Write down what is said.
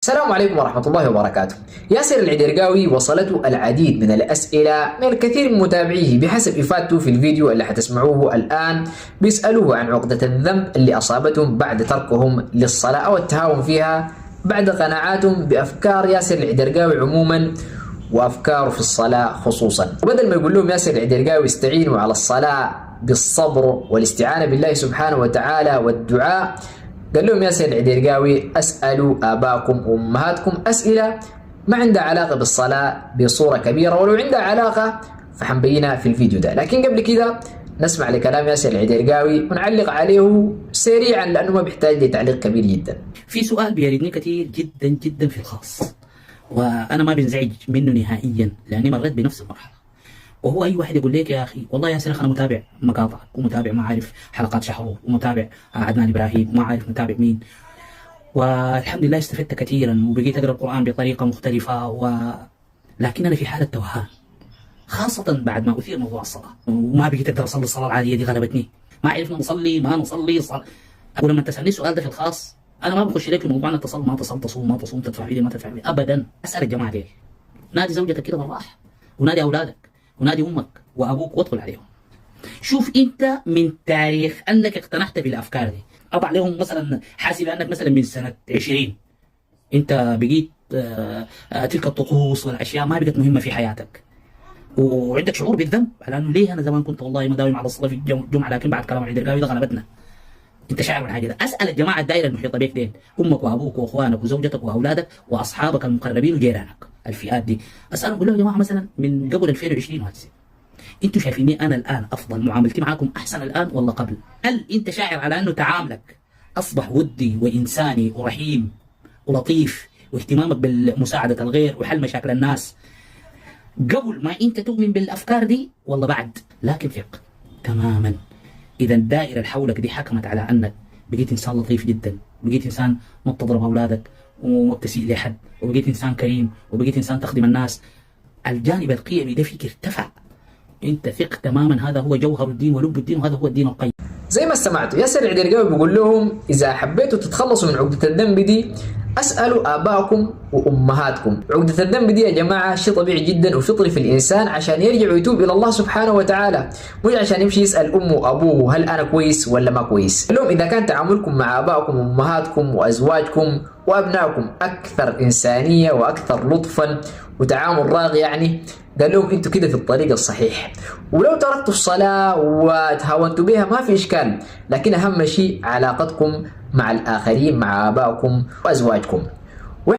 السلام عليكم ورحمة الله وبركاته. ياسر العدرقاوي وصلته العديد من الأسئلة من الكثير من متابعيه بحسب إفادته في الفيديو اللي حتسمعوه الآن. بيسألوه عن عقدة الذنب اللي أصابتهم بعد تركهم للصلاة أو التهاون فيها بعد قناعاتهم بأفكار ياسر العدرقاوي عموما وأفكاره في الصلاة خصوصا. وبدل ما يقول لهم ياسر العدرقاوي استعينوا على الصلاة بالصبر والاستعانة بالله سبحانه وتعالى والدعاء، قال لهم ياسر العدرقاوي اسألوا آباءكم وأمهاتكم أسئلة ما عندها علاقة بالصلاة بصورة كبيرة، ولو عندها علاقة فحنبينها في الفيديو ده. لكن قبل كده نسمع لكلام ياسر العدرقاوي ونعلق عليه سريعا لأنه ما بيحتاج لتعليق كبير جدا. في سؤال بيردني كثير جدا جدا في الخاص، وأنا ما بنزعج منه نهائيا لأني مريت بنفس المرحلة. وهو أي واحد يقول لك يا أخي والله يا شيخ أنا متابع مقاطع ومتابع ما عارف حلقات شهره ومتابع عدنان إبراهيم وما عارف متابع مين، والحمد لله استفدت كثيرا وبقيت أقرأ القرآن بطريقة مختلفة لكن أنا في حالة توهان، خاصة بعد ما أثير موضوع الصلاة وما بقيت أقدر أصلي الصلاة العادية دي، غلبتني ما عرفنا نصلي ما نصلي أقول لما تسألني السؤال ده في الخاص أنا ما بخش لك في موضوع أنك تصل ما تصل تصوم ما تصوم تدفع فيديو ما تدفع فيديو أبدا. أسأل الجماعة دي، نادي زوجتك كده بالراحة ونادي أولادك ونادي أمك وأبوك وادخل عليهم، شوف أنت من تاريخ أنك اقتنعت بالأفكار دي، أضع لهم مثلا حاسب أنك مثلا من سنة 20 أنت بقيت تلك الطقوس والأشياء ما بقت مهمة في حياتك وعندك شعور بالذنب على أنه ليه أنا زمان كنت والله مداوم على الصلاة في الجمعة، لكن بعد كلام العدرقاوي ده غلبتنا. انت شاعر من حاجه ده. اسال الجماعه الدائره المحيطه بك دين، امك وابوك واخوانك وزوجتك واولادك واصحابك المقربين وجيرانك، الفئات دي اسالهم قول لهم يا جماعه مثلا من قبل 2020 وهكذا انتوا شايفيني انا الان افضل، معاملتي معاكم احسن الان ولا قبل؟ هل انت شاعر على انه تعاملك اصبح ودي وانساني ورحيم ولطيف واهتمامك بمساعده الغير وحل مشاكل الناس قبل ما انت تؤمن بالافكار دي ولا بعد؟ لكن ثق تماما إذا الدائرة اللي حولك دي حكمت على أنك بقيت إنسان لطيف جدا، بقيت إنسان ما بتضرب أولادك وما بتسيء لأحد، وبقيت إنسان كريم وبقيت إنسان تخدم الناس، الجانب القيمي ده فيك ارتفع، أنت ثق تماما هذا هو جوهر الدين ولب الدين وهذا هو الدين القيم. زي ما استمعتوا ياسر العدرقاوي بيقول لهم إذا حبيتوا تتخلصوا من عقدة الذنب دي اسألوا آباءكم وأمهاتكم. عقدة الذنب دي يا جماعة شيء طبيعي جدا وفطري في الإنسان عشان يرجع ويتوب إلى الله سبحانه وتعالى، مش عشان يمشي يسأل أمه وأبوه هل أنا كويس ولا ما كويس. لهم إذا كان تعاملكم مع آبائكم وأمهاتكم وأزواجكم وأبنائكم أكثر إنسانية وأكثر لطفا وتعامل راقي يعني، قال لهم انتوا كده في الطريق الصحيح، ولو تركتوا الصلاة وتهاونتوا بها ما في إشكال، لكن أهم شيء علاقتكم مع الآخرين مع آبائكم وأزواجكم.